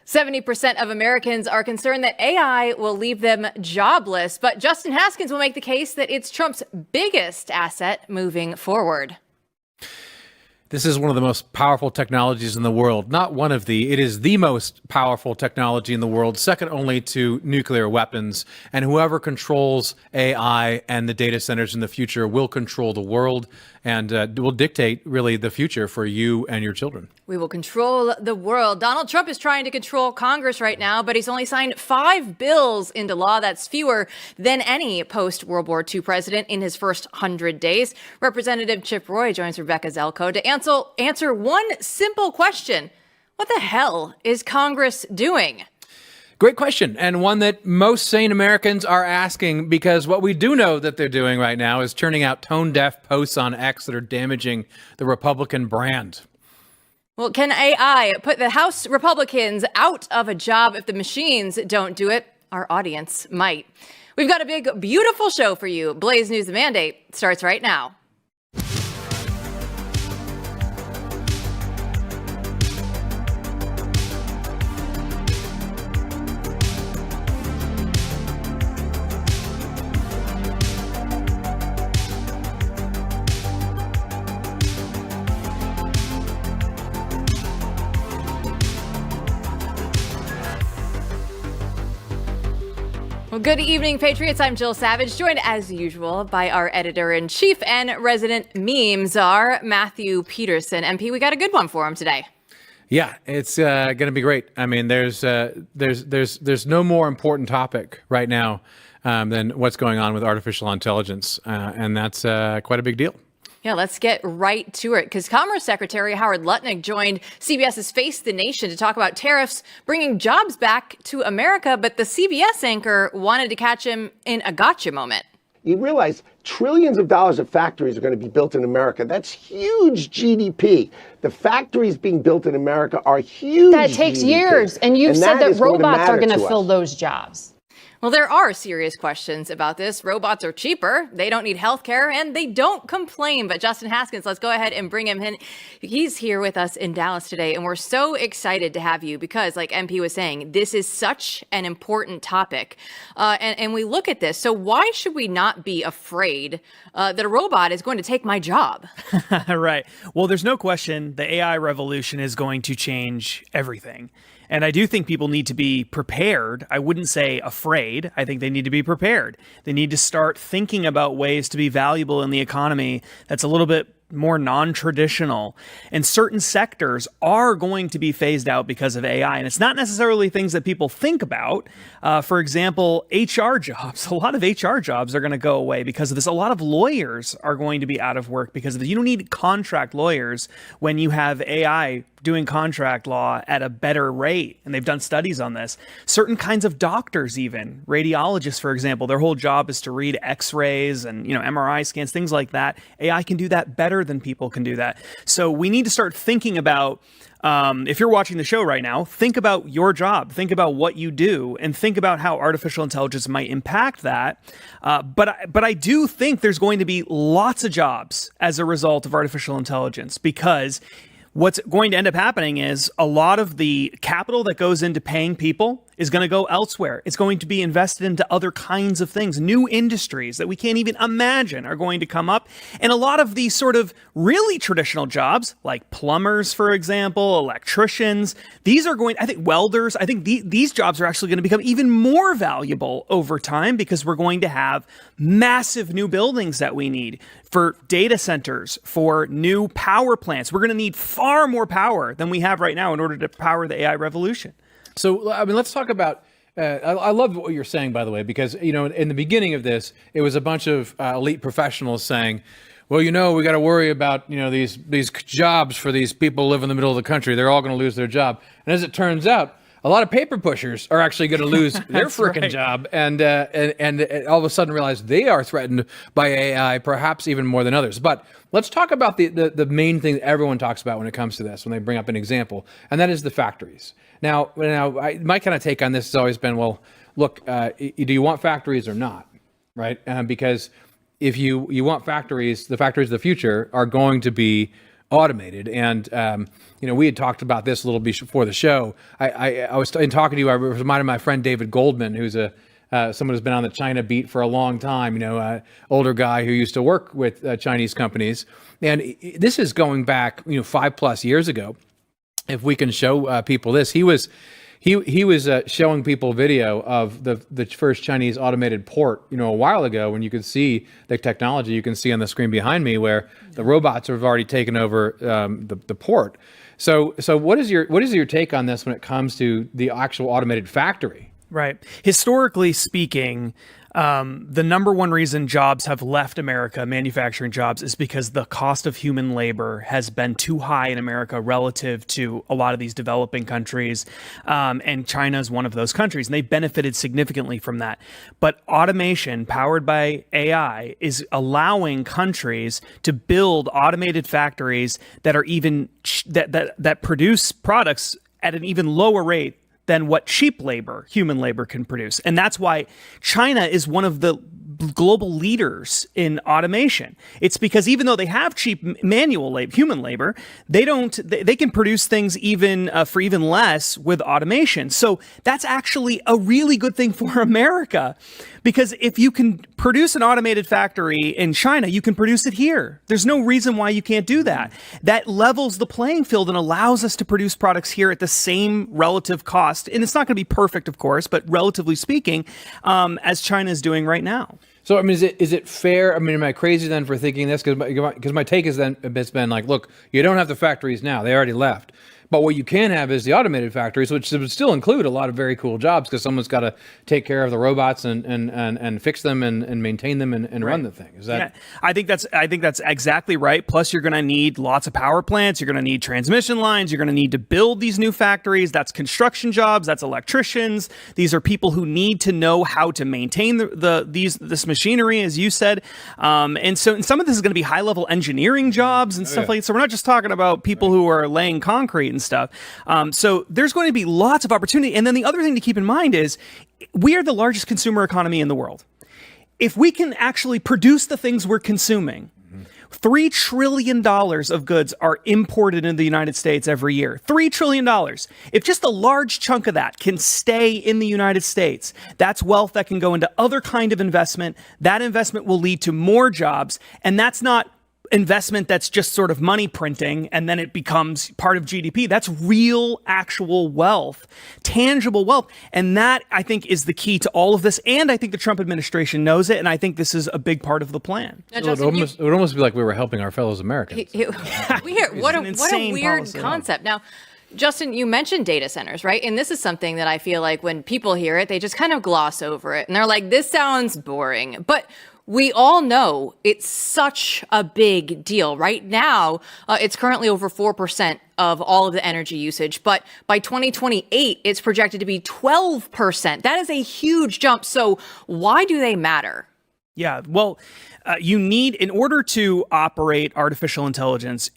70% of Americans are concerned that AI will leave them jobless, but Justin Haskins will make the case that it's Trump's biggest asset moving forward. This is one of the most powerful technologies in the world. Not one of the, it is the most powerful technology in the world, second only to nuclear weapons. And whoever controls AI and the data centers in the future will control the world and will dictate really the future for you and your children. We will control the world. Donald Trump is trying to control Congress right now, but he's only signed 5 bills into law. That's fewer than any post-World War II president in his first 100 days. Representative Chip Roy joins Rebecca Zelko to answer one simple question. What the hell is Congress doing? Great question, and one that most sane Americans are asking, because what we do know that they're doing right now is turning out tone-deaf posts on X that are damaging the Republican brand. Well, can AI put the House Republicans out of a job if the machines don't do it? Our audience might. We've got a big, beautiful show for you. Blaze News The Mandate starts right now. Well, good evening, Patriots. I'm Jill Savage, joined as usual by our editor-in-chief and resident meme czar, Matthew Peterson. MP, we got a good one for him today. Yeah, it's going to be great. I mean, there's no more important topic right now than what's going on with artificial intelligence, and that's quite a big deal. Yeah, let's get right to it, because Commerce Secretary Howard Lutnick joined CBS's Face the Nation to talk about tariffs bringing jobs back to America, but the CBS anchor wanted to catch him in a gotcha moment. You realize trillions of dollars of factories are going to be built in America. That's huge GDP. The factories being built in America are huge. That takes GDP. you've said that robots are going to fill those jobs. Well, there are serious questions about this. Robots are cheaper, they don't need health care, and they don't complain. But Justin Haskins, let's go ahead and bring him in. He's here with us in Dallas today, and we're so excited to have you because, like MP was saying, this is such an important topic. And we look at this. So why should we not be afraid that a robot is going to take my job? Right. Well, there's no question the AI revolution is going to change everything. And I do think people need to be prepared. I wouldn't say afraid. I think they need to be prepared. They need to start thinking about ways to be valuable in the economy that's a little bit more non-traditional. And certain sectors are going to be phased out because of AI. And it's not necessarily things that people think about. For example, HR jobs. A lot of HR jobs are going to go away because of this. A lot of lawyers are going to be out of work because of this. You don't need contract lawyers when you have AI doing contract law at a better rate. And they've done studies on this. Certain kinds of doctors, even radiologists, for example, their whole job is to read x-rays and, MRI scans, things like that. AI can do that better than people can do that. So we need to start thinking about, if you're watching the show right now, think about your job, think about what you do, and think about how artificial intelligence might impact that. But I do think there's going to be lots of jobs as a result of artificial intelligence, because what's going to end up happening is a lot of the capital that goes into paying people is going to go elsewhere. It's going to be invested into other kinds of things. New industries that we can't even imagine are going to come up. And a lot of these sort of really traditional jobs, like plumbers, for example, electricians, these are going, I think welders, I think these jobs are actually going to become even more valuable over time, because we're going to have massive new buildings that we need for data centers, for new power plants. We're going to need far more power than we have right now in order to power the AI revolution. So, I mean, let's talk about, I love what you're saying, by the way, because, in the beginning of this, it was a bunch of elite professionals saying, well, we got to worry about, these jobs for these people who live in the middle of the country. They're all going to lose their job. And as it turns out, a lot of paper pushers are actually going to lose their frickin' job and all of a sudden realize they are threatened by AI, perhaps even more than others. But let's talk about the main thing that everyone talks about when it comes to this, when they bring up an example, and that is the factories. Now, my kind of take on this has always been, well, look, do you want factories or not, right? Because if you want factories, the factories of the future are going to be automated. And, we had talked about this a little bit before the show. I was in talking to you, I reminded my friend David Goldman, who's someone who's been on the China beat for a long time, older guy who used to work with Chinese companies. And this is going back, 5+ years ago. If we can show people this, he was showing people video of the first Chinese automated port, a while ago, when you could see the technology you can see on the screen behind me, where the robots have already taken over the port. So what is your take on this when it comes to the actual automated factory? Right. Historically speaking, the number one reason jobs have left America, manufacturing jobs, is because the cost of human labor has been too high in America relative to a lot of these developing countries. And China is one of those countries, and they benefited significantly from that. But automation powered by AI is allowing countries to build automated factories that are even that produce products at an even lower rate than what cheap labor, human labor, can produce. And that's why China is one of the global leaders in automation. It's because even though they have cheap manual labor, human labor, they can produce things even for even less with automation. So that's actually a really good thing for America, because if you can produce an automated factory in China, you can produce it here. There's no reason why you can't do that. That levels the playing field and allows us to produce products here at the same relative cost. And it's not going to be perfect, of course, but relatively speaking, as China is doing right now. So, is it fair? am I crazy then for thinking this? Because my take is then it's been like, look, you don't have the factories now; they already left. But what you can have is the automated factories, which would still include a lot of very cool jobs, because someone's got to take care of the robots and fix them and maintain them and run the thing. Is that? Yeah, I think that's exactly right. Plus, you're going to need lots of power plants. You're going to need transmission lines. You're going to need to build these new factories. That's construction jobs. That's electricians. These are people who need to know how to maintain this machinery, as you said. And some of this is going to be high level engineering jobs and stuff like that. So we're not just talking about people who are laying concrete and stuff. So there's going to be lots of opportunity. And then the other thing to keep in mind is we are the largest consumer economy in the world. If we can actually produce the things we're consuming, $3 trillion of goods are imported into the United States every year. $3 trillion. If just a large chunk of that can stay in the United States, that's wealth that can go into other kind of investment. That investment will lead to more jobs. And that's not investment that's just sort of money printing and then it becomes part of GDP. That's real, actual wealth, tangible wealth. And that, I think, is the key to all of this. And I think the Trump administration knows it. And I think this is a big part of the plan. Now, Justin, it would almost be like we were helping our fellows Americans. What a weird concept. Now, Justin, you mentioned data centers, right? And this is something that I feel like when people hear it, they just kind of gloss over it. And they're like, this sounds boring. But we all know it's such a big deal. Right now, it's currently over 4% of all of the energy usage. But by 2028, it's projected to be 12%. That is a huge jump. So why do they matter? Yeah, well, you need, in order to operate artificial intelligence,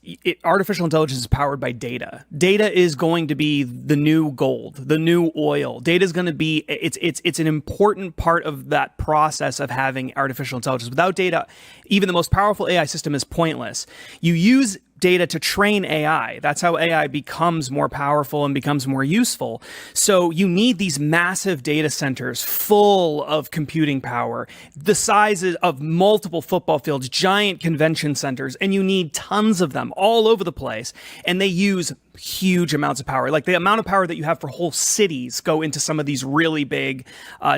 artificial intelligence is powered by data. Data is going to be the new gold, the new oil. Data is going to be, it's an important part of that process of having artificial intelligence. Without data, even the most powerful AI system is pointless. You use data to train AI. That's how AI becomes more powerful and becomes more useful. So you need these massive data centers full of computing power, the sizes of multiple football fields, giant convention centers, and you need tons of them all over the place. And they use huge amounts of power. Like the amount of power that you have for whole cities go into some of these really big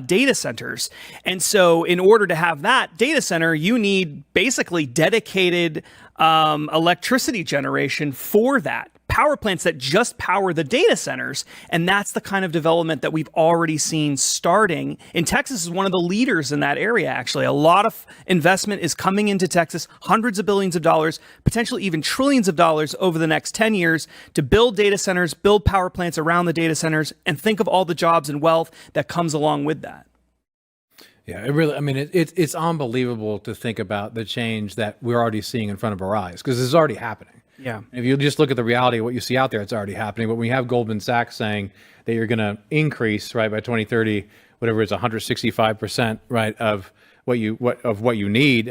data centers. And so in order to have that data center, you need basically dedicated electricity generation for that. Power plants that just power the data centers. And that's the kind of development that we've already seen starting. And Texas is one of the leaders in that area, actually. A lot of investment is coming into Texas, hundreds of billions of dollars, potentially even trillions of dollars over the next 10 years to build data centers, build power plants around the data centers, and think of all the jobs and wealth that comes along with that. Yeah, it really, it's unbelievable to think about the change that we're already seeing in front of our eyes, because it's already happening. Yeah. If you just look at the reality of what you see out there, it's already happening. But when you have Goldman Sachs saying that you're going to increase, right, by 2030, whatever it's 165%, right, of what you need,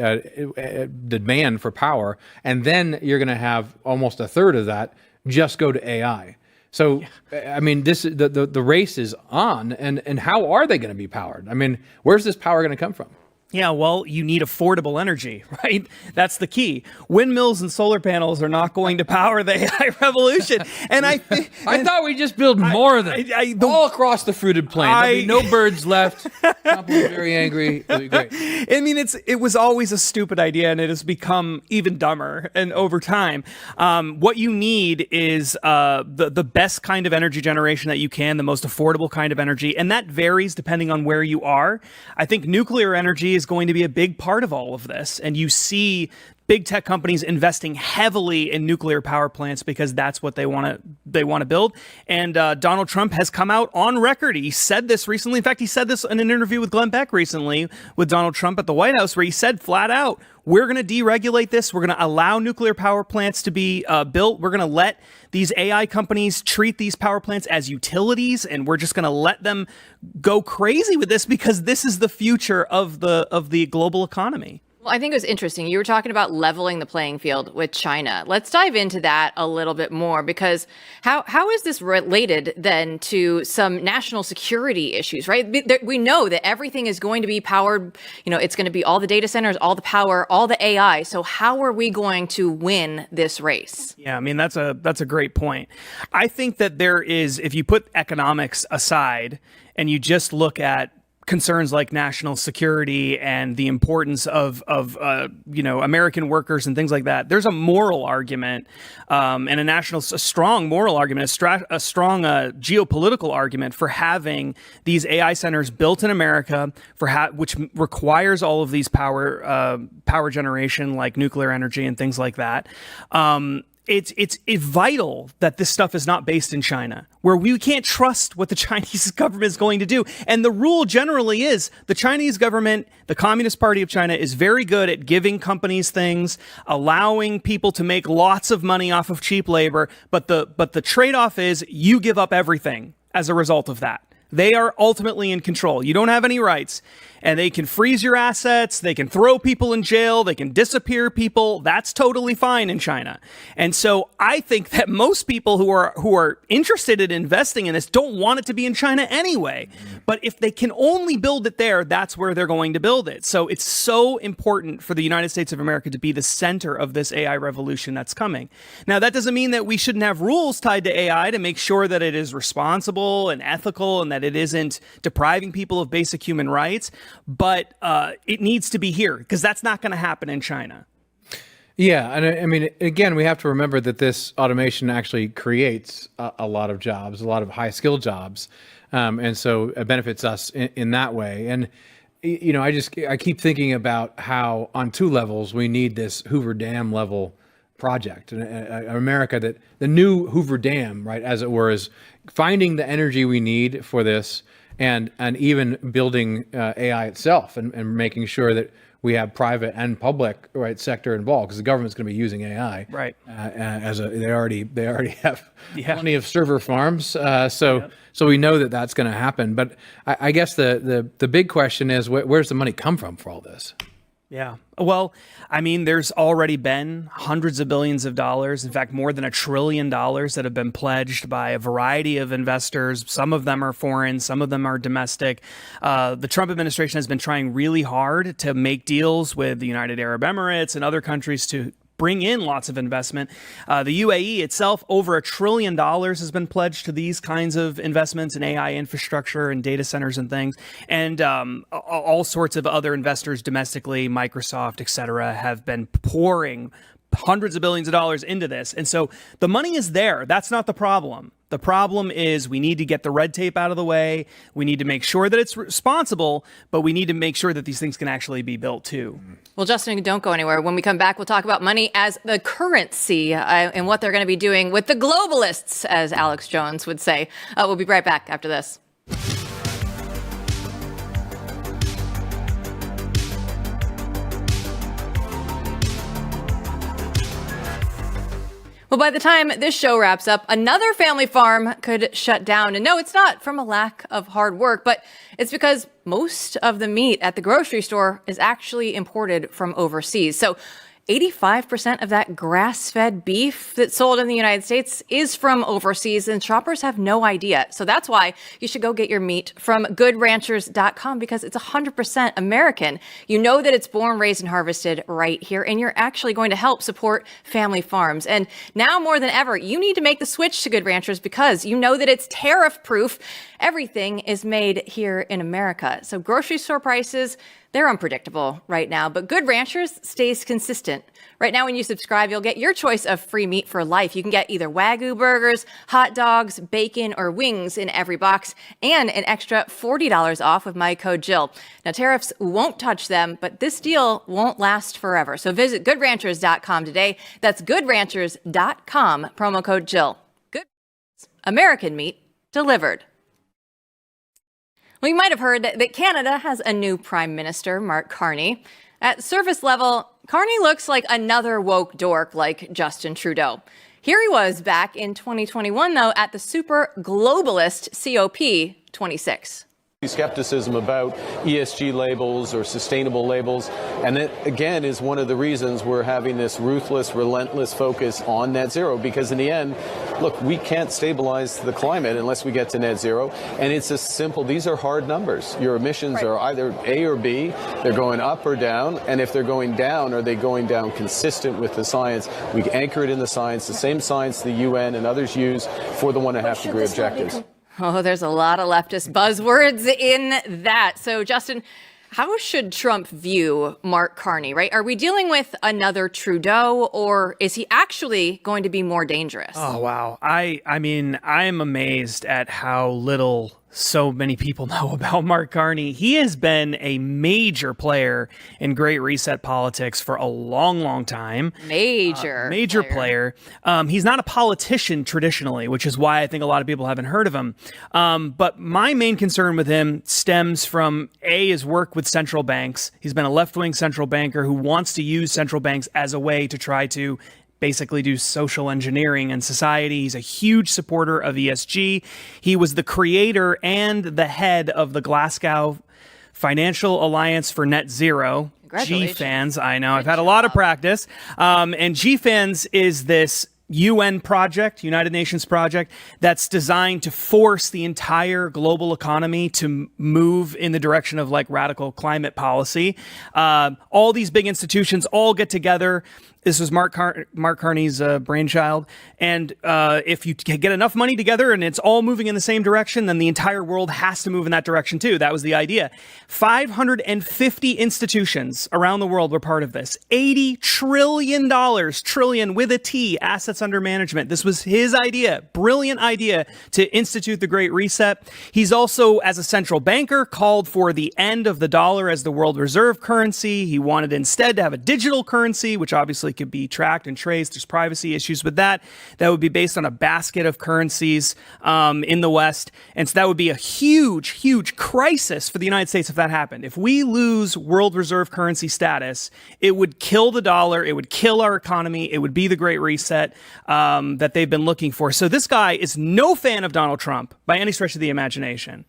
demand for power, and then you're going to have almost a third of that just go to AI. So, I mean, the race is on, and how are they going to be powered? I mean, where's this power going to come from? Yeah, well, you need affordable energy, right? That's the key. Windmills and solar panels are not going to power the AI revolution. And I thought we just build more of them all across the fruited plain. There'll be no birds left. Trump will be very angry. It'll be great. I mean, it was always a stupid idea, and it has become even dumber. And over time, what you need is the best kind of energy generation that you can, the most affordable kind of energy, and that varies depending on where you are. I think nuclear energy is going to be a big part of all of this, and you see big tech companies investing heavily in nuclear power plants because that's what they want to build. And Donald Trump has come out on record. He said this recently. In fact, he said this in an interview with Glenn Beck recently with Donald Trump at the White House, where he said flat out, we're going to deregulate this. We're going to allow nuclear power plants to be built. We're going to let these AI companies treat these power plants as utilities, and we're just going to let them go crazy with this because this is the future of the global economy. Well, I think it was interesting. You were talking about leveling the playing field with China. Let's dive into that a little bit more, because how is this related then to some national security issues, right? We know that everything is going to be powered. It's going to be all the data centers, all the power, all the AI. So how are we going to win this race? Yeah, I mean, that's a great point. I think that there is, if you put economics aside and you just look at concerns like national security and the importance of American workers and things like that, there's a moral argument and a strong moral argument, a strong geopolitical argument for having these AI centers built in America, which requires all of these power generation like nuclear energy and things like that. It's vital that this stuff is not based in China, where we can't trust what the Chinese government is going to do. And the rule generally is the Chinese government, the Communist Party of China, is very good at giving companies things, allowing people to make lots of money off of cheap labor. But the trade-off is you give up everything as a result of that. They are ultimately in control. You don't have any rights, and they can freeze your assets. They can throw people in jail. They can disappear people. That's totally fine in China. And so I think that most people who are interested in investing in this don't want it to be in China anyway. But if they can only build it there, that's where they're going to build it. So it's so important for the United States of America to be the center of this AI revolution that's coming. Now, that doesn't mean that we shouldn't have rules tied to AI to make sure that it is responsible and ethical and that it isn't depriving people of basic human rights. But it needs to be here, because that's not going to happen in China. Yeah, and I mean, again, we have to remember that this automation actually creates a lot of jobs, a lot of high-skilled jobs, and so it benefits us in that way. And I keep thinking about how on two levels we need this Hoover Dam level project. And America, that the new Hoover Dam, right, as it were, is finding the energy we need for this, and even building AI itself, and making sure that we have private and public sector involved, because the government's going to be using AI. Right. They already have plenty of server farms. So we know that that's going to happen. But I guess the big question is, where's the money come from for all this? Yeah. Well, I mean, there's already been hundreds of billions of dollars, in fact, more than $1 trillion that have been pledged by a variety of investors. Some of them are foreign, some of them are domestic. The Trump administration has been trying really hard to make deals with the United Arab Emirates and other countries to bring in lots of investment. The UAE itself, over $1 trillion has been pledged to these kinds of investments in AI infrastructure and data centers and things. And all sorts of other investors domestically, Microsoft, et cetera, have been pouring hundreds of billions of dollars into this. And so the money is there. That's not the problem. The problem is we need to get the red tape out of the way. We need to make sure that it's responsible, but we need to make sure that these things can actually be built too. Well, Justin, don't go anywhere. When we come back, we'll talk about money as the currency and what they're going to be doing with the globalists, as Alex Jones would say. We'll be right back after this. Well, by the time this show wraps up, another family farm could shut down. And no, it's not from a lack of hard work, but it's because most of the meat at the grocery store is actually imported from overseas. So 85% of that grass-fed beef that's sold in the United States is from overseas, and shoppers have no idea. So that's why you should go get your meat from goodranchers.com, because it's 100% American. You know that it's born, raised, and harvested right here, and you're actually going to help support family farms. And now more than ever, you need to make the switch to Good Ranchers, because you know that it's tariff-proof. Everything is made here in America. So grocery store prices, they're unpredictable right now, but Good Ranchers stays consistent. Right now, when you subscribe, you'll get your choice of free meat for life. You can get either Wagyu burgers, hot dogs, bacon, or wings in every box, and an extra $40 off with my code Jill. Now, tariffs won't touch them, but this deal won't last forever. So visit goodranchers.com today. That's goodranchers.com, promo code Jill. Good American meat delivered. Well, you might have heard that Canada has a new Prime Minister, Mark Carney. At surface level, Carney looks like another woke dork like Justin Trudeau. Here he was back in 2021, though, at the super globalist COP26. Skepticism about ESG labels or sustainable labels, and that again is one of the reasons we're having this ruthless, relentless focus on net zero, because in the end, look, we can't stabilize the climate unless we get to net zero, and it's a simple, these are hard numbers. Your emissions are either A or B, they're going up or down, and if they're going down, are they going down consistent with the science? We anchor it in the science, the same science the UN and others use for the 1.5 degree objectives. Oh, there's a lot of leftist buzzwords in that. So, Justin, how should Trump view Mark Carney, right? Are we dealing with another Trudeau, or is he actually going to be more dangerous? Oh, wow. I mean, I'm amazed at how little so many people know about Mark Carney. He has been a major player in Great Reset politics for a long, long time. Major player. He's not a politician traditionally, which is why I think a lot of people haven't heard of him. But my main concern with him stems from his work with central banks. He's been a left-wing central banker who wants to use central banks as a way to try to basically do social engineering in society. He's a huge supporter of ESG. He was the creator and the head of the Glasgow Financial Alliance for Net Zero. GFANZ, I know. I've had a lot of practice. And GFANZ is this UN project, United Nations project, that's designed to force the entire global economy to move in the direction of like radical climate policy. All these big institutions all get together. This was Mark Carney's brainchild. And if you get enough money together and it's all moving in the same direction, then the entire world has to move in that direction too. That was the idea. 550 institutions around the world were part of this. $80 trillion, trillion with a T, assets under management. This was his idea, brilliant idea to institute the Great Reset. He's also, as a central banker, called for the end of the dollar as the world reserve currency. He wanted instead to have a digital currency, which obviously could be tracked and traced. There's privacy issues with that. That would be based on a basket of currencies in the West. And so that would be a huge, huge crisis for the United States if that happened. If we lose world reserve currency status, it would kill the dollar. It would kill our economy. It would be the Great Reset that they've been looking for. So this guy is no fan of Donald Trump by any stretch of the imagination.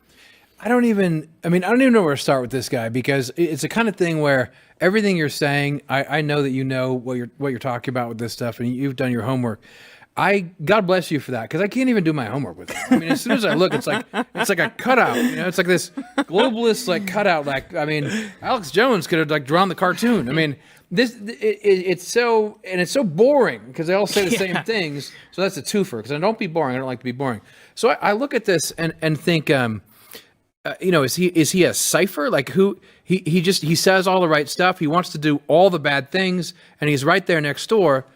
I don't even know where to start with this guy, because it's the kind of thing where everything you're saying, I know that you know what you're talking about with this stuff, and you've done your homework. God bless you for that, because I can't even do my homework with it. I mean, as soon as I look, it's like a cutout. You know, it's like this globalist like cutout. Like, I mean, Alex Jones could have like drawn the cartoon. I mean, it's so boring because they all say the same things. So that's a twofer. Because I don't be boring. I don't like to be boring. So I look at this and think. Is he a cipher? Like he says all the right stuff. He wants to do all the bad things, and he's right there next door.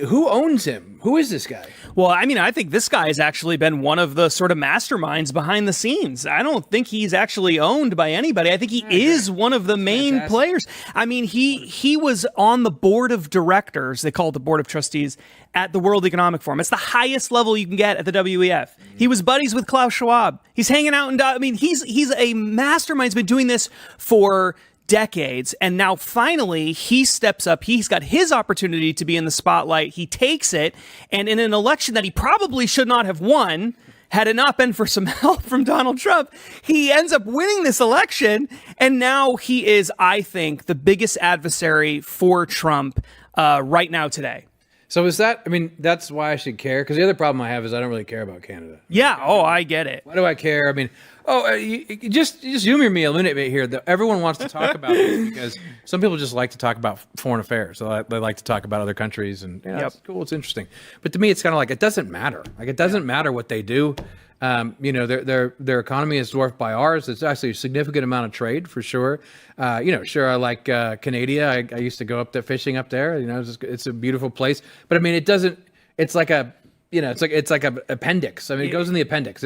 Who owns him? Who is this guy? Well, I mean, I think this guy has actually been one of the sort of masterminds behind the scenes. I don't think he's actually owned by anybody. I think he is one of the main players. I mean, he was on the board of directors, they call it the board of trustees, at the World Economic Forum. It's the highest level you can get at the WEF. He was buddies with Klaus Schwab. He's hanging out he's a mastermind. He's been doing this for decades. And now finally he steps up. He's got his opportunity to be in the spotlight. He takes it. And in an election that he probably should not have won, had it not been for some help from Donald Trump, he ends up winning this election. And now he is, I think, the biggest adversary for Trump right now today. So is that, I mean, that's why I should care? Because the other problem I have is I don't really care about Canada. Yeah. Oh, I get it. Why do I care? I mean, you just humor me a little bit here. Everyone wants to talk about this because some people just like to talk about foreign affairs. So they like to talk about other countries, and it's cool. It's interesting. But to me, it's kind of like it doesn't matter. Like it doesn't matter what they do. Their economy is dwarfed by ours. It's actually a significant amount of trade for sure. Sure, I like Canada. I used to go up there fishing up there. It's a beautiful place. But I mean, it doesn't. It's like a. It's like an appendix. I mean, it goes in the appendix.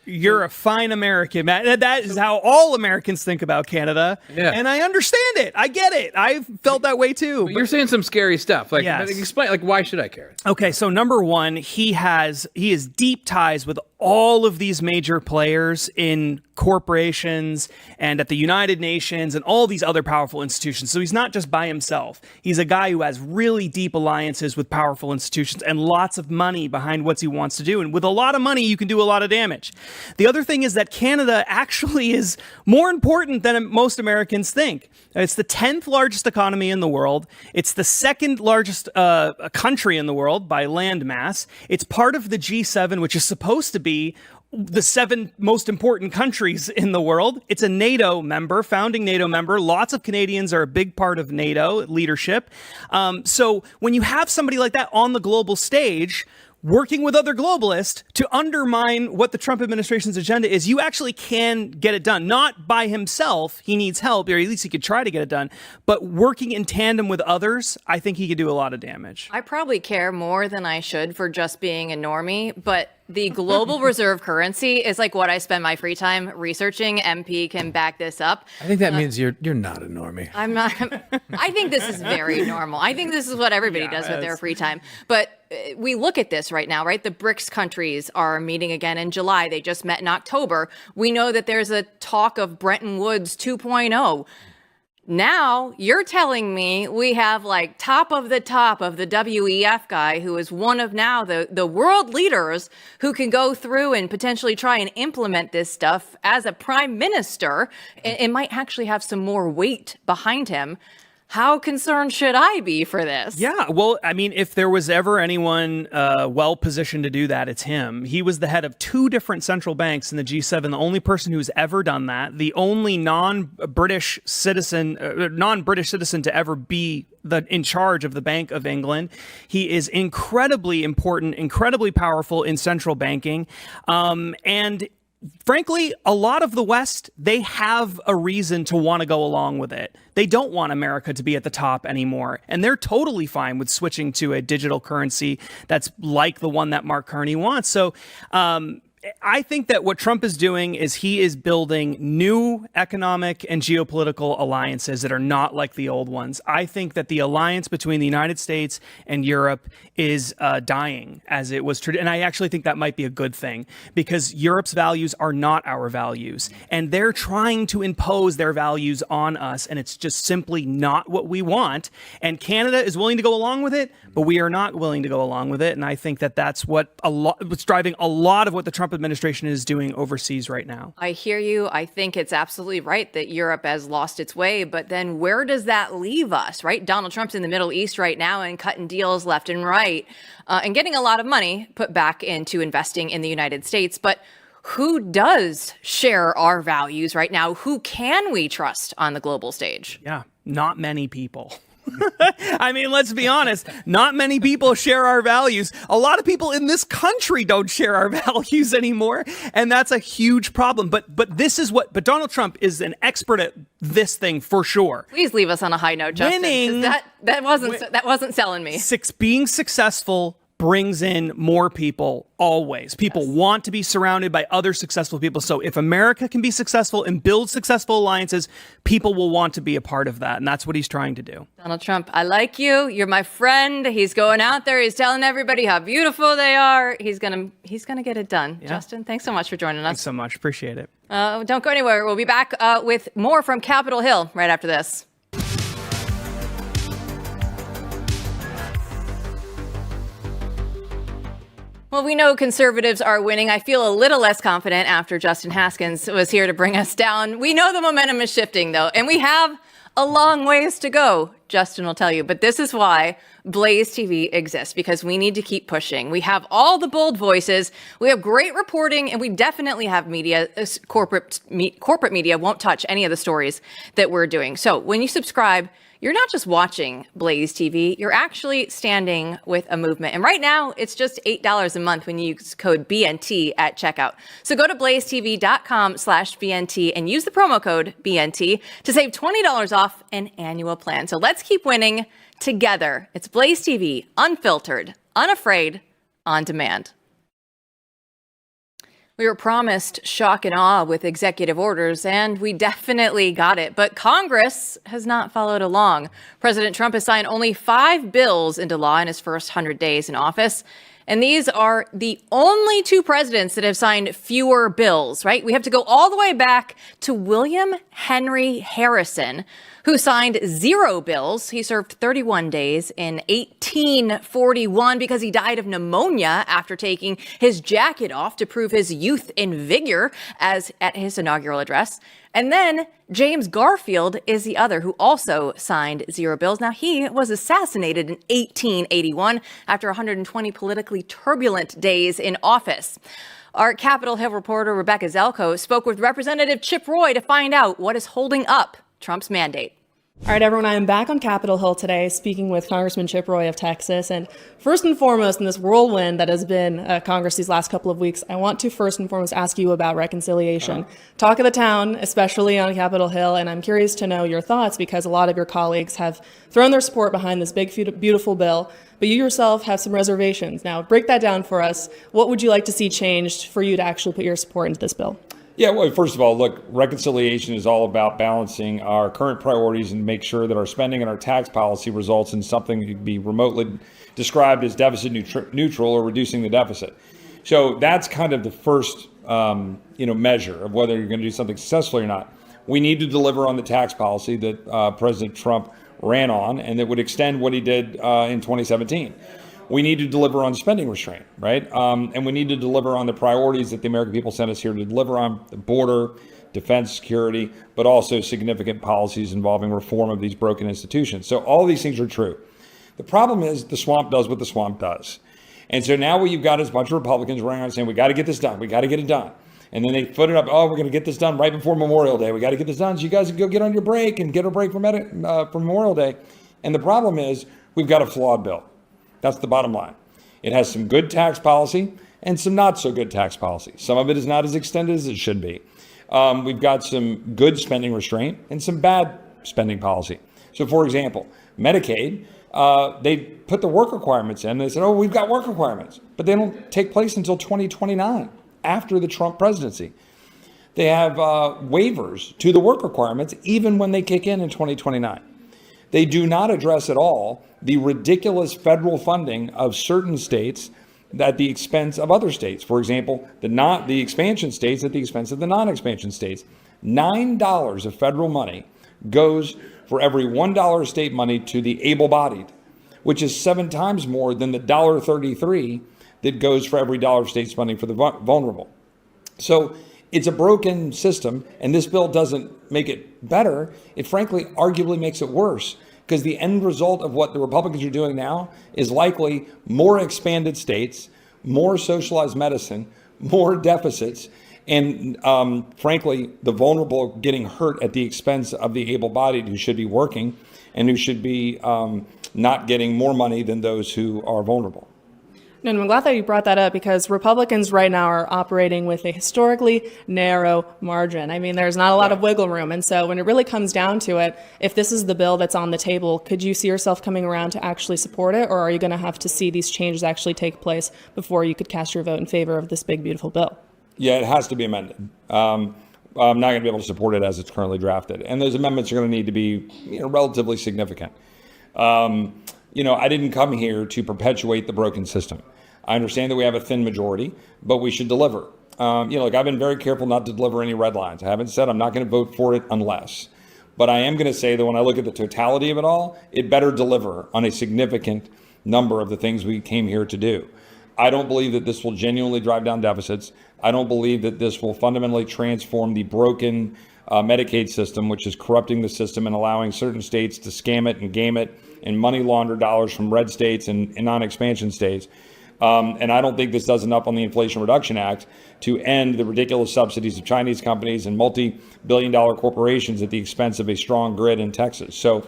You're a fine American, Matt. That is how all Americans think about Canada. Yeah. And I understand it. I get it. I've felt that way too. But you're saying some scary stuff. Like, explain. Like, why should I care? Okay, so number one, he has deep ties with all of these major players in corporations and at the United Nations and all these other powerful institutions. So he's not just by himself. He's a guy who has really deep alliances with powerful institutions and lots of money behind what he wants to do. And with a lot of money, you can do a lot of damage. The other thing is that Canada actually is more important than most Americans think. It's the 10th largest economy in the world. It's the second largest country in the world by land mass. It's part of the G7, which is supposed to be the 7 most important countries in the world. It's a NATO member, founding NATO member. Lots of Canadians are a big part of NATO leadership. So when you have somebody like that on the global stage, working with other globalists to undermine what the Trump administration's agenda is, you actually can get it done. Not by himself. He needs help, or at least he could try to get it done. But working in tandem with others, I think he could do a lot of damage. I probably care more than I should for just being a normie, but the global reserve currency is like what I spend my free time researching. MP can back this up. I think that means you're not a normie. I'm not. I think this is very normal. I think this is what everybody does with their free time. But we look at this right now, right? The BRICS countries are meeting again in July. They just met in October. We know that there's a talk of Bretton Woods 2.0. Now you're telling me we have like top of the WEF guy who is one of now the world leaders who can go through and potentially try and implement this stuff as a prime minister. It might actually have some more weight behind him. How concerned should I be for this? Yeah, well, I mean, if there was ever anyone well-positioned to do that, it's him. He was the head of 2 different central banks in the G7, the only person who's ever done that, the only non-British citizen to ever be in charge of the Bank of England. He is incredibly important, incredibly powerful in central banking, and frankly, a lot of the West, they have a reason to want to go along with it. They don't want America to be at the top anymore. And they're totally fine with switching to a digital currency that's like the one that Mark Carney wants. So I think that what Trump is doing is he is building new economic and geopolitical alliances that are not like the old ones. I think that the alliance between the United States and Europe is dying as it was. And I actually think that might be a good thing because Europe's values are not our values. And they're trying to impose their values on us. And it's just simply not what we want. And Canada is willing to go along with it, but we are not willing to go along with it. And I think that that's what's driving a lot of what the Trump administration is doing overseas right now. I hear you. I think it's absolutely right that Europe has lost its way, but then where does that leave us, right? Donald Trump's in the Middle East right now and cutting deals left and right and getting a lot of money put back into investing in the United States. But who does share our values right now? Who can we trust on the global stage? Yeah, not many people. I mean, let's be honest. Not many people share our values. A lot of people in this country don't share our values anymore, and that's a huge problem. But Donald Trump is an expert at this thing for sure. Please leave us on a high note, Justin. That wasn't selling me. Being successful brings in more people always. People want to be surrounded by other successful people. So if America can be successful and build successful alliances, people will want to be a part of that. And that's what he's trying to do. Donald Trump, I like you. You're my friend. He's going out there. He's telling everybody how beautiful they are. He's gonna get it done. Yeah. Justin, thanks so much for joining us. Thanks so much. Appreciate it. Don't go anywhere. We'll be back with more from Capitol Hill right after this. Well, we know conservatives are winning. I feel a little less confident after Justin Haskins was here to bring us down. We know the momentum is shifting, though, and we have a long ways to go, Justin will tell you. But this is why BlazeTV exists, because we need to keep pushing. We have all the bold voices. We have great reporting, and we definitely have media. Corporate media won't touch any of the stories that we're doing. So when you subscribe, you're not just watching BlazeTV, you're actually standing with a movement. And right now, it's just $8 a month when you use code BNT at checkout. So go to blazetv.com/BNT and use the promo code BNT to save $20 off an annual plan. So let's keep winning together. It's BlazeTV, unfiltered, unafraid, on demand. We were promised shock and awe with executive orders, and we definitely got it. But Congress has not followed along. President Trump has signed only 5 bills into law in his first 100 days in office. And these are the only 2 presidents that have signed fewer bills, right? We have to go all the way back to William Henry Harrison, who signed 0 bills. He served 31 days in 1841 because he died of pneumonia after taking his jacket off to prove his youth and vigor as at his inaugural address. And then James Garfield is the other who also signed 0 bills. Now, he was assassinated in 1881 after 120 politically turbulent days in office. Our Capitol Hill reporter Rebecca Zelko spoke with Representative Chip Roy to find out what is holding up Trump's mandate. All right, everyone, I am back on Capitol Hill today speaking with Congressman Chip Roy of Texas. And first and foremost, in this whirlwind that has been Congress these last couple of weeks, I want to first and foremost ask you about reconciliation. Talk of the town, especially on Capitol Hill, and I'm curious to know your thoughts because a lot of your colleagues have thrown their support behind this big, beautiful bill, but you yourself have some reservations. Now, break that down for us. What would you like to see changed for you to actually put your support into this bill? Yeah, well, first of all, look, reconciliation is all about balancing our current priorities and make sure that our spending and our tax policy results in something that could be remotely described as deficit neutral or reducing the deficit. So that's kind of the first, measure of whether you're going to do something successfully or not. We need to deliver on the tax policy that President Trump ran on and that would extend what he did in 2017. We need to deliver on spending restraint, right? And we need to deliver on the priorities that the American people sent us here to deliver on: the border, defense, security, but also significant policies involving reform of these broken institutions. So all these things are true. The problem is the swamp does what the swamp does. And so now what you've got is a bunch of Republicans running around saying, we got to get this done. We got to get it done. And then they foot it up. Oh, we're going to get this done right before Memorial Day. We got to get this done. So you guys can go get on your break and get a break from Memorial Day. And the problem is we've got a flawed bill. That's the bottom line. It has some good tax policy and some not so good tax policy. Some of it is not as extended as it should be. We've got some good spending restraint and some bad spending policy. So, for example, Medicaid, they put the work requirements in. They said, oh, we've got work requirements, but they don't take place until 2029, after the Trump presidency. They have waivers to the work requirements even when they kick in 2029. They do not address at all the ridiculous federal funding of certain states at the expense of other states. For example, the expansion states at the expense of the non-expansion states. $9 of federal money goes for every $1 state money to the able-bodied, which is 7 times more than the $1.33 that goes for every dollar of state money for the vulnerable. So it's a broken system, and this bill doesn't make it better. It frankly arguably makes it worse, because the end result of what the Republicans are doing now is likely more expanded states, more socialized medicine, more deficits, and frankly, the vulnerable getting hurt at the expense of the able-bodied who should be working and who should be not getting more money than those who are vulnerable. And I'm glad that you brought that up because Republicans right now are operating with a historically narrow margin. I mean, there's not a lot of wiggle room. And so when it really comes down to it, if this is the bill that's on the table, could you see yourself coming around to actually support it? Or are you going to have to see these changes actually take place before you could cast your vote in favor of this big, beautiful bill? Yeah, it has to be amended. I'm not going to be able to support it as it's currently drafted. And those amendments are going to need to be relatively significant. I didn't come here to perpetuate the broken system. I understand that we have a thin majority, but we should deliver. I've been very careful not to deliver any red lines. I haven't said I'm not going to vote for it unless. But I am going to say that when I look at the totality of it all, it better deliver on a significant number of the things we came here to do. I don't believe that this will genuinely drive down deficits. I don't believe that this will fundamentally transform the broken Medicaid system, which is corrupting the system and allowing certain states to scam it and game it and money launder dollars from red states and non-expansion states. And I don't think this does enough on the Inflation Reduction Act to end the ridiculous subsidies of Chinese companies and multi-billion-dollar corporations at the expense of a strong grid in Texas. So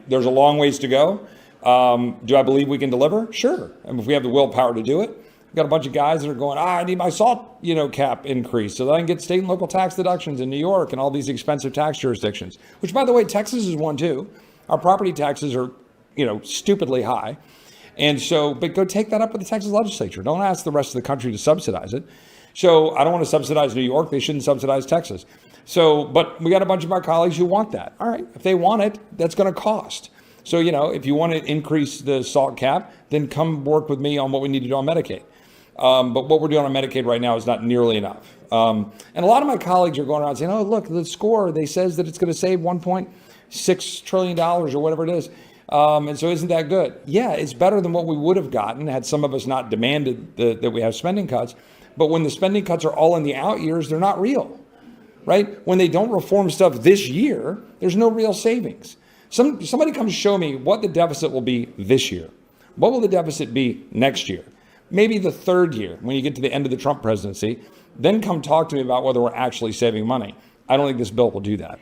there's a long ways to go. Do I believe we can deliver? Sure. And if we have the willpower to do it, we've got a bunch of guys that are going, I need my SALT, cap increase so that I can get state and local tax deductions in New York and all these expensive tax jurisdictions, which, by the way, Texas is one too. Our property taxes are, stupidly high. And so, but go take that up with the Texas legislature. Don't ask the rest of the country to subsidize it. So I don't want to subsidize New York. They shouldn't subsidize Texas. So, but we got a bunch of our colleagues who want that. All right. If they want it, that's going to cost. So, if you want to increase the SALT cap, then come work with me on what we need to do on Medicaid. But what we're doing on Medicaid right now is not nearly enough. And a lot of my colleagues are going around saying, oh, look, the score, they says that it's going to save $1.6 trillion or whatever it is. And so isn't that good? Yeah, it's better than what we would have gotten had some of us not demanded that we have spending cuts. But when the spending cuts are all in the out years, they're not real, right? When they don't reform stuff this year, there's no real savings. Somebody come show me what the deficit will be this year. What will the deficit be next year? Maybe the third year, when you get to the end of the Trump presidency, then come talk to me about whether we're actually saving money. I don't think this bill will do that.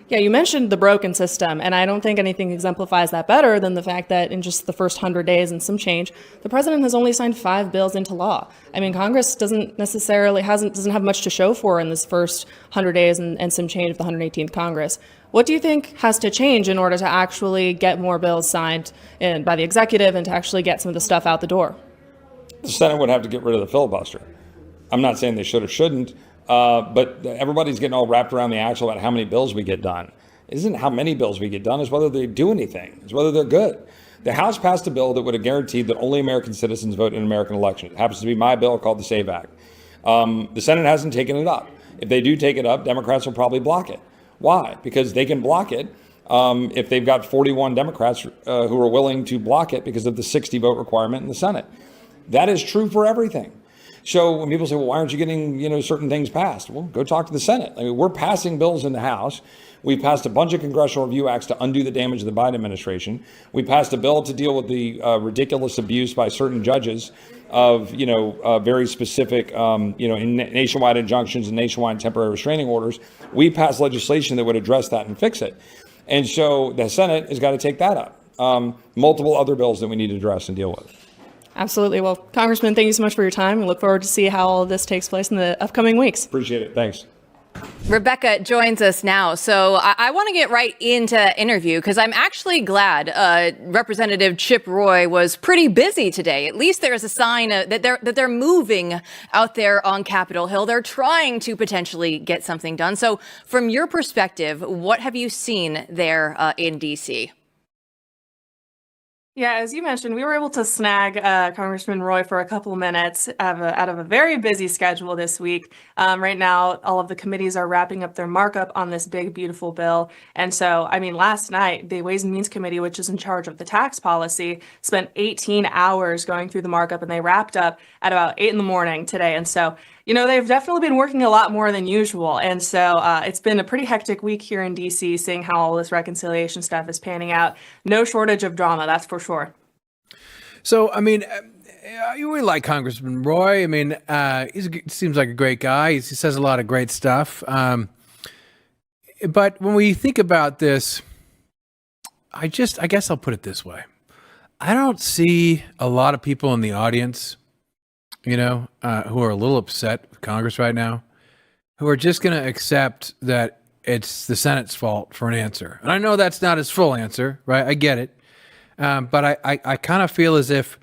Yeah, you mentioned the broken system, and I don't think anything exemplifies that better than the fact that in just the first 100 days and some change, the president has only signed 5 bills into law. I mean, Congress doesn't have much to show for in this first 100 days and some change of the 118th Congress. What do you think has to change in order to actually get more bills signed by the executive and to actually get some of the stuff out the door? The Senate would have to get rid of the filibuster. I'm not saying they should or shouldn't. But everybody's getting all wrapped around the axle about how many bills we get done. It isn't how many bills we get done, it's whether they do anything. It's whether they're good. The House passed a bill that would have guaranteed that only American citizens vote in an American election. It happens to be my bill called the SAVE Act. The Senate hasn't taken it up. If they do take it up, Democrats will probably block it. Why? Because they can block it if they've got 41 Democrats who are willing to block it because of the 60 vote requirement in the Senate. That is true for everything. So when people say, well, why aren't you getting, certain things passed? Well, go talk to the Senate. I mean, we're passing bills in the House. We passed a bunch of congressional review acts to undo the damage of the Biden administration. We passed a bill to deal with the ridiculous abuse by certain judges of, very specific, nationwide injunctions and nationwide temporary restraining orders. We passed legislation that would address that and fix it. And so the Senate has got to take that up. Multiple other bills that we need to address and deal with. Absolutely. Well, Congressman, thank you so much for your time. We look forward to see how all of this takes place in the upcoming weeks. Appreciate it. Thanks. Rebecca joins us now. So I want to get right into interview because I'm actually glad Representative Chip Roy was pretty busy today. At least there is a sign that they're moving out there on Capitol Hill. They're trying to potentially get something done. So from your perspective, what have you seen there in D.C.? Yeah, as you mentioned, we were able to snag Congressman Roy for a couple minutes out of a very busy schedule this week. Right now, all of the committees are wrapping up their markup on this big, beautiful bill. And so, last night, the Ways and Means Committee, which is in charge of the tax policy, spent 18 hours going through the markup, and they wrapped up at about 8 in the morning today. And so, they've definitely been working a lot more than usual. And so it's been a pretty hectic week here in D.C., seeing how all this reconciliation stuff is panning out. No shortage of drama, that's for sure. So, we like Congressman Roy. He seems like a great guy. He says a lot of great stuff. But when we think about this, I guess I'll put it this way. I don't see a lot of people in the audience, who are a little upset with Congress right now, who are just going to accept that it's the Senate's fault for an answer. And I know that's not his full answer, right? I get it. But I kind of feel as if,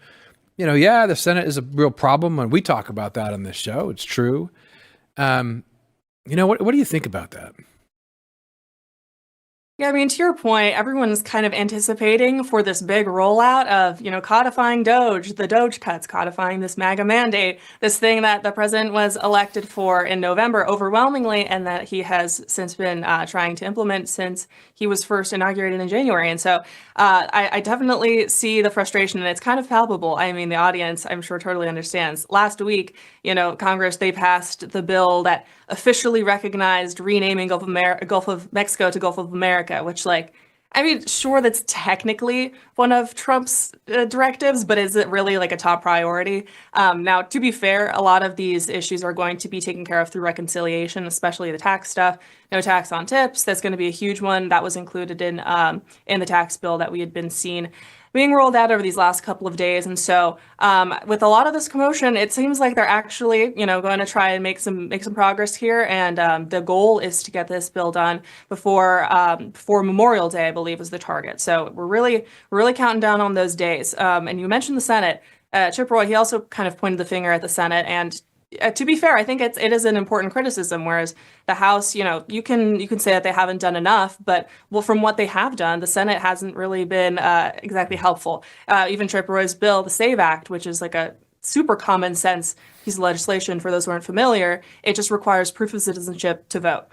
the Senate is a real problem when we talk about that on this show. It's true. What do you think about that? Yeah, I mean, to your point, everyone's kind of anticipating for this big rollout of, codifying Doge, the Doge cuts, codifying this MAGA mandate, this thing that the president was elected for in November overwhelmingly, and that he has since been trying to implement since he was first inaugurated in January. And so I definitely see the frustration, and it's kind of palpable. I mean, the audience, I'm sure, totally understands. Last week, Congress, they passed the bill that officially recognized renaming Gulf of Mexico to Gulf of America, which, sure, that's technically one of Trump's directives, but is it really a top priority? Now, to be fair, a lot of these issues are going to be taken care of through reconciliation, especially the tax stuff. No tax on tips. That's going to be a huge one that was included in the tax bill that we had been seeing being rolled out over these last couple of days. And so with a lot of this commotion, it seems like they're actually, going to try and make some progress here. And the goal is to get this bill done before Memorial Day, I believe, is the target. So we're really counting down on those days. And you mentioned the Senate. Chip Roy, he also kind of pointed the finger at the Senate. And to be fair, I think it is an important criticism, whereas the House, you can say that they haven't done enough, but from what they have done, the Senate hasn't really been exactly helpful. Even Chip Roy's bill, the SAVE Act, which is a super common sense piece of legislation for those who aren't familiar, it just requires proof of citizenship to vote.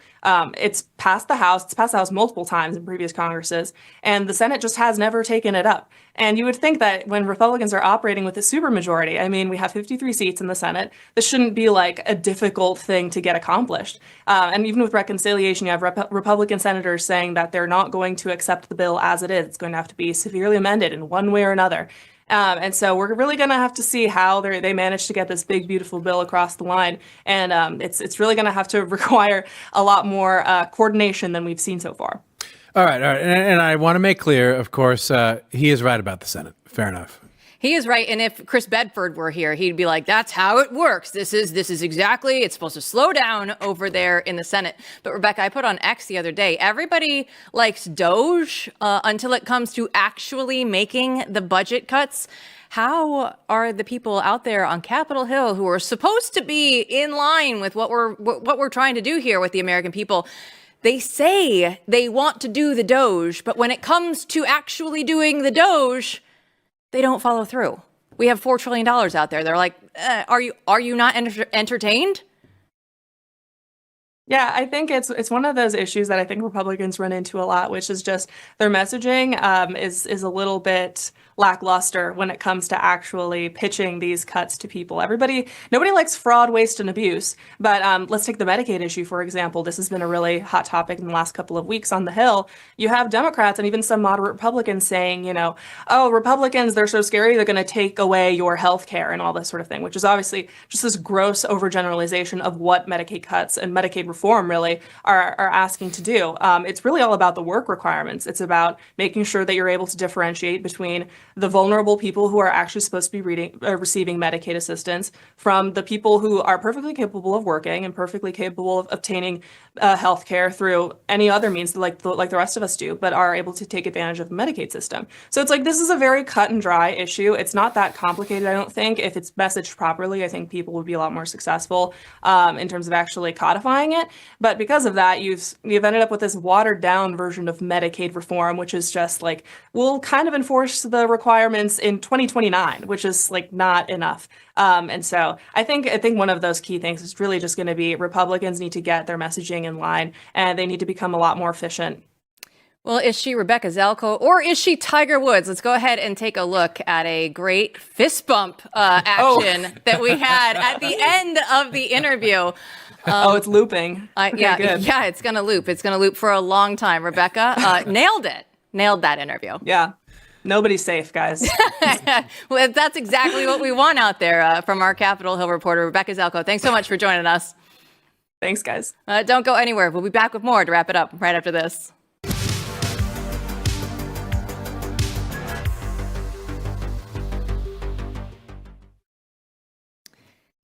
It's passed the House multiple times in previous Congresses, and the Senate just has never taken it up. And you would think that when Republicans are operating with a supermajority, I mean, we have 53 seats in the Senate, this shouldn't be a difficult thing to get accomplished. And even with reconciliation, you have Republican senators saying that they're not going to accept the bill as it is. It's going to have to be severely amended in one way or another. And so we're really going to have to see how they manage to get this big, beautiful bill across the line. And it's really going to have to require a lot more coordination than we've seen so far. All right. And I want to make clear, of course, he is right about the Senate. Fair enough. He is right. And if Chris Bedford were here, he'd be like, that's how it works. This is exactly, it's supposed to slow down over there in the Senate. But Rebecca, I put on X the other day, everybody likes Doge until it comes to actually making the budget cuts. How are the people out there on Capitol Hill who are supposed to be in line with what we're trying to do here with the American people? They say they want to do the Doge, but when it comes to actually doing the Doge, they don't follow through. We have $4 trillion out there. They're like, are you not entertained? Yeah, I think it's one of those issues that I think Republicans run into a lot, which is just their messaging is a little bit lackluster when it comes to actually pitching these cuts to people. Nobody likes fraud, waste, and abuse. But let's take the Medicaid issue, for example. This has been a really hot topic in the last couple of weeks on the Hill. You have Democrats and even some moderate Republicans saying, oh, Republicans, they're so scary, they're going to take away your health care and all this sort of thing, which is obviously just this gross overgeneralization of what Medicaid cuts and Medicaid reform really are asking to do. It's really all about the work requirements. It's about making sure that you're able to differentiate between the vulnerable people who are actually supposed to be receiving Medicaid assistance from the people who are perfectly capable of working and perfectly capable of obtaining health care through any other means like the rest of us do, but are able to take advantage of the Medicaid system. So it's this is a very cut and dry issue. It's not that complicated, I don't think. If it's messaged properly, I think people would be a lot more successful in terms of actually codifying it. But because of that, you've ended up with this watered down version of Medicaid reform, which is just we'll kind of enforce the requirements in 2029, which is not enough. And so I think one of those key things is really just going to be Republicans need to get their messaging in line, and they need to become a lot more efficient. Well, is she Rebecca Zelko or is she Tiger Woods? Let's go ahead and take a look at a great fist bump action that we had at the end of the interview. It's looping. Yeah, it's going to loop. It's going to loop for a long time. Rebecca nailed it. Nailed that interview. Yeah. Nobody's safe, guys. Well, that's exactly what we want out there from our Capitol Hill reporter, Rebecca Zelko. Thanks so much for joining us. Thanks, guys. Don't go anywhere. We'll be back with more to wrap it up right after this.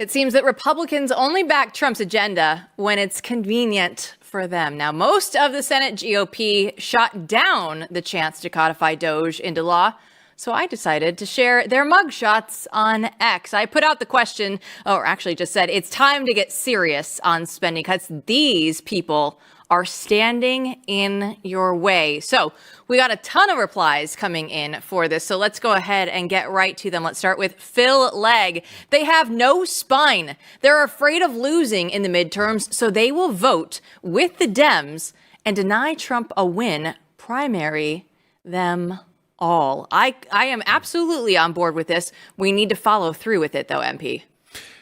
It seems that Republicans only back Trump's agenda when it's convenient for them. Now, most of the Senate GOP shot down the chance to codify Doge into law. So I decided to share their mugshots on X. I put out the question, or actually just said, it's time to get serious on spending cuts. These people are standing in your way. So we got a ton of replies coming in for this. So let's go ahead and get right to them. Let's start with Phil Legg. They have no spine. They're afraid of losing in the midterms, so they will vote with the Dems and deny Trump a win, primary them all. I am absolutely on board with this. We need to follow through with it, though, MP.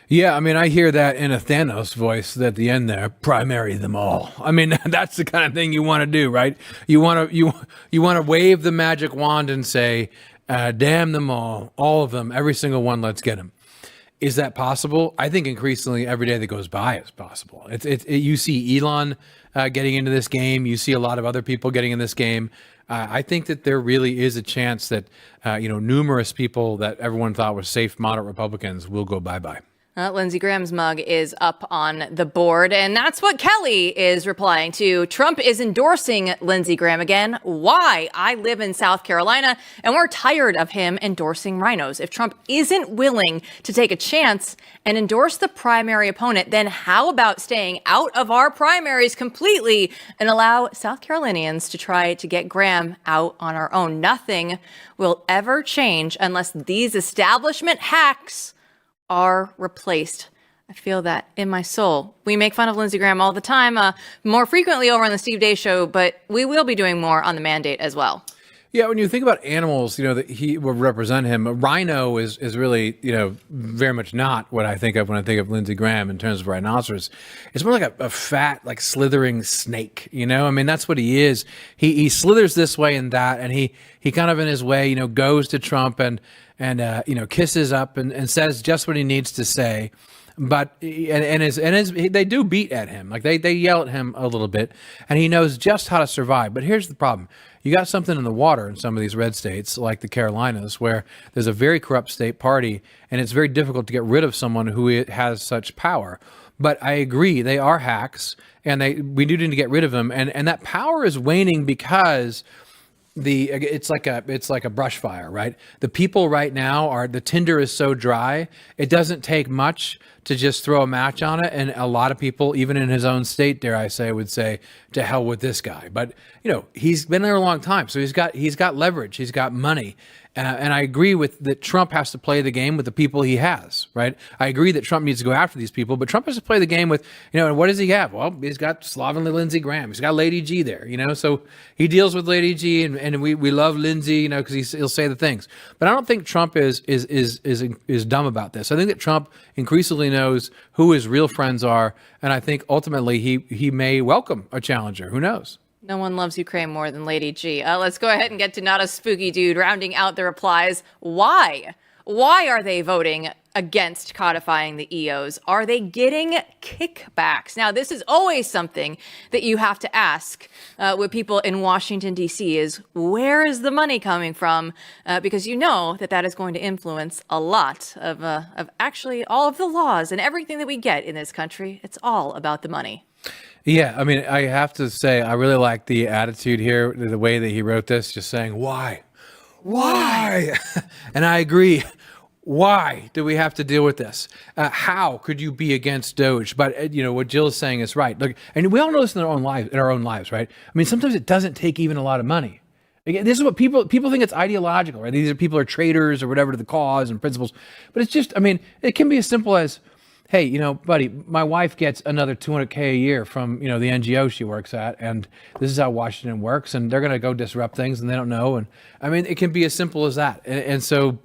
Yeah, I mean, I hear that in a Thanos voice at the end there, primary them all. I mean, that's the kind of thing you want to do, right? You want to wave the magic wand and say, damn them all of them, every single one, let's get them. Is that possible? I think increasingly every day that goes by is possible. You see Elon getting into this game. You see a lot of other people getting in this game. I think that there really is a chance that, numerous people that everyone thought were safe, moderate Republicans will go bye-bye. Lindsey Graham's mug is up on the board, and that's what Kelly is replying to. Trump is endorsing Lindsey Graham again. Why? I live in South Carolina, and we're tired of him endorsing rhinos. If Trump isn't willing to take a chance and endorse the primary opponent, then how about staying out of our primaries completely and allow South Carolinians to try to get Graham out on our own? Nothing will ever change unless these establishment hacks are replaced. I feel that in my soul. We make fun of Lindsey Graham all the time, more frequently over on the Steve Deace Show, but we will be doing more on the mandate as well. Yeah, when you think about animals, that he will represent him. A rhino is really, very much not what I think of when I think of Lindsey Graham in terms of rhinoceros. It's more like a fat, like slithering snake. I mean, that's what he is. He slithers this way and that, and he kind of in his way, goes to Trump and kisses up and says just what he needs to say. But they do beat at him, like they yell at him a little bit, and he knows just how to survive. But here's the problem. You got something in the water in some of these red states, like the Carolinas, where there's a very corrupt state party, and it's very difficult to get rid of someone who has such power. But I agree, they are hacks, and we do need to get rid of them. And that power is waning because it's like a brush fire, right? The people right now the tinder is so dry, it doesn't take much to just throw a match on it. And a lot of people, even in his own state, dare I say, would say, to hell with this guy. But, he's been there a long time. So he's got leverage. He's got money. And I agree that Trump has to play the game with the people he has, right? I agree that Trump needs to go after these people, but Trump has to play the game with, and what does he have? Well, he's got slovenly Lindsey Graham. He's got Lady G there, so he deals with Lady G, and we love Lindsey, because he'll say the things. But I don't think Trump is dumb about this. I think that Trump increasingly knows who his real friends are, and I think ultimately he may welcome a challenger. Who knows? No one loves Ukraine more than Lady G. Let's go ahead and get to Not a Spooky Dude, rounding out the replies. Why? Why are they voting against codifying the EOs? Are they getting kickbacks? Now, this is always something that you have to ask with people in Washington, D.C. is where is the money coming from? Because that is going to influence a lot of actually all of the laws and everything that we get in this country. It's all about the money. Yeah, I mean, I have to say, I really like the attitude here, the way that he wrote this, just saying, why? And I agree. Why do we have to deal with this? How could you be against Doge? But what Jill is saying is right. Look, and we all know this in our own lives, right? I mean, sometimes it doesn't take even a lot of money. Again, this is what people think it's ideological, right? These are people are traitors or whatever to the cause and principles. But it's just, I mean, it can be as simple as, hey, buddy, my wife gets another $200K a year from, the NGO she works at, and this is how Washington works, and they're going to go disrupt things, and they don't know. And I mean, it can be as simple as that. And so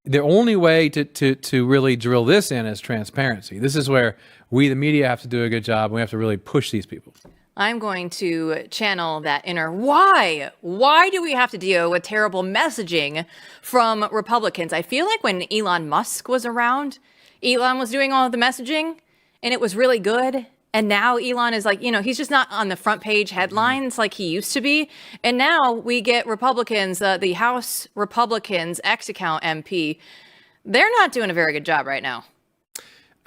the only way to really drill this in is transparency. This is where we, the media, have to do a good job. We have to really push these people. I'm going to channel that inner why. Why do we have to deal with terrible messaging from Republicans? I feel like when Elon Musk was around, Elon was doing all of the messaging and it was really good. And now Elon is like, he's just not on the front page headlines like he used to be. And now we get Republicans, the House Republicans, X account MP. They're not doing a very good job right now.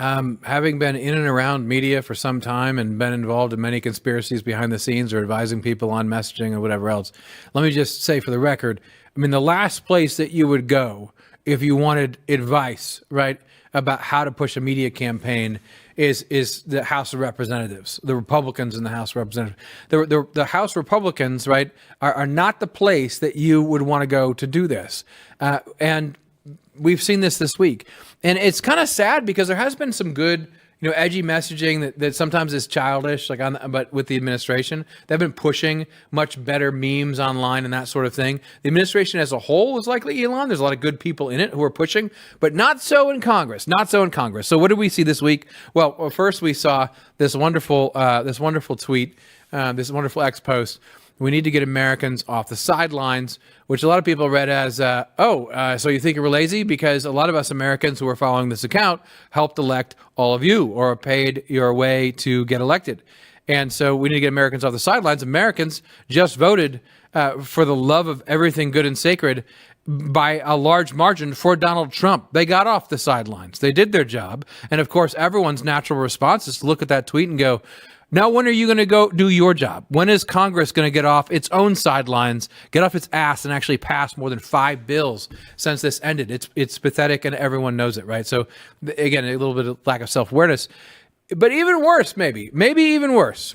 Having been in and around media for some time and been involved in many conspiracies behind the scenes or advising people on messaging or whatever else, let me just say for the record, I mean, the last place that you would go if you wanted advice, right, about how to push a media campaign is the House of Representatives, the Republicans in the House of Representatives. The House Republicans, right, are not the place that you would want to go to do this. And we've seen this week. And it's kind of sad because there has been some good, edgy messaging that sometimes is childish, but with the administration, they've been pushing much better memes online and that sort of thing. The administration as a whole is likely Elon. There's a lot of good people in it who are pushing, but not so in Congress. So what did we see this week? Well, first we saw this wonderful tweet, this wonderful X post. We need to get Americans off the sidelines, which a lot of people read as, so you think we're lazy? Because a lot of us Americans who are following this account helped elect all of you or paid your way to get elected. And so we need to get Americans off the sidelines. Americans just voted for the love of everything good and sacred by a large margin for Donald Trump. They got off the sidelines. They did their job. And of course, everyone's natural response is to look at that tweet and go, now, when are you going to go do your job? When is Congress going to get off its own sidelines, get off its ass, and actually pass more than 5 bills since this ended? It's pathetic, and everyone knows it, right? So, again, a little bit of lack of self-awareness. But even worse, maybe even worse.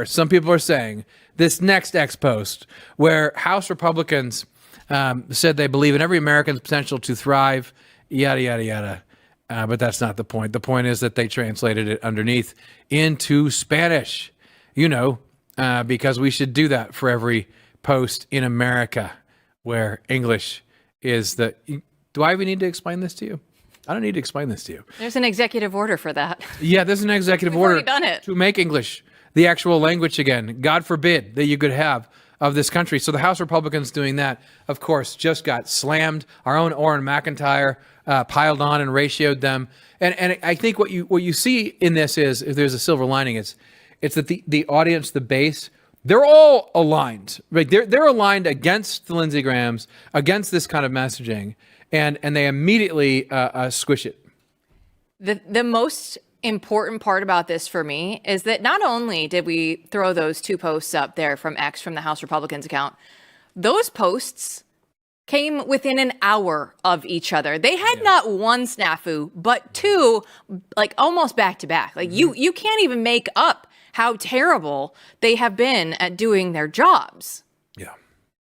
Some people are saying this next X post where House Republicans said they believe in every American's potential to thrive, yada, yada, yada. But that's not the point. The point is that they translated it underneath into Spanish, because we should do that for every post in America where English is the... Do I even need to explain this to you? I don't need to explain this to you. There's an executive order for that. Yeah, there's an executive order already done it. to make English the actual language again. God forbid that you could have of this country. So the House Republicans doing that, of course, just got slammed. Our own Orrin McIntyre piled on and ratioed them. And I think what you see in this is, if there's a silver lining, it's that the audience, the base, they're all aligned, right? They're aligned against the Lindsey Grahams, against this kind of messaging, and they immediately squish it. The most important part about this for me is that not only did we throw those 2 posts up there from X, from the House Republicans account, those posts came within an hour of each other. They had not one snafu, but 2, like almost back to back. Like you can't even make up how terrible they have been at doing their jobs.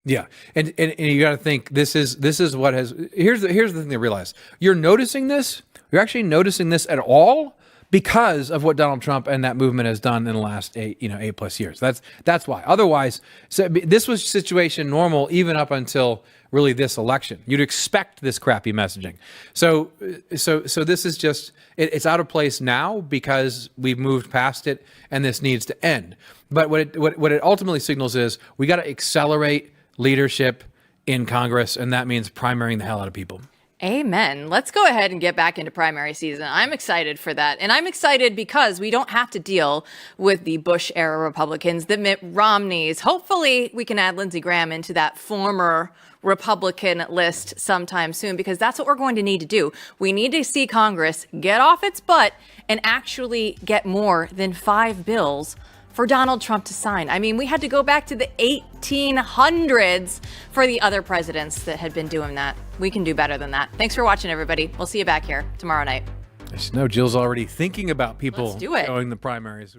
Yeah. And you got to think this is what has, here's the thing to realize. You're actually noticing this at all because of what Donald Trump and that movement has done in the last 8+ years. That's why. Otherwise, this was situation normal even up until really this election. You'd expect this crappy messaging. So this is just, it's out of place now because we've moved past it and this needs to end. But what it ultimately signals is we got to accelerate leadership in Congress, and that means primarying the hell out of people. Amen. Let's go ahead and get back into primary season. I'm excited for that. And I'm excited because we don't have to deal with the Bush-era Republicans, the Mitt Romneys. Hopefully, we can add Lindsey Graham into that former Republican list sometime soon, because that's what we're going to need to do. We need to see Congress get off its butt and actually get more than 5 bills for Donald Trump to sign. I mean, we had to go back to the 1800s for the other presidents that had been doing that. We can do better than that. Thanks for watching, everybody. We'll see you back here tomorrow night. I just know Jill's already thinking about people Let's do it. going the primaries.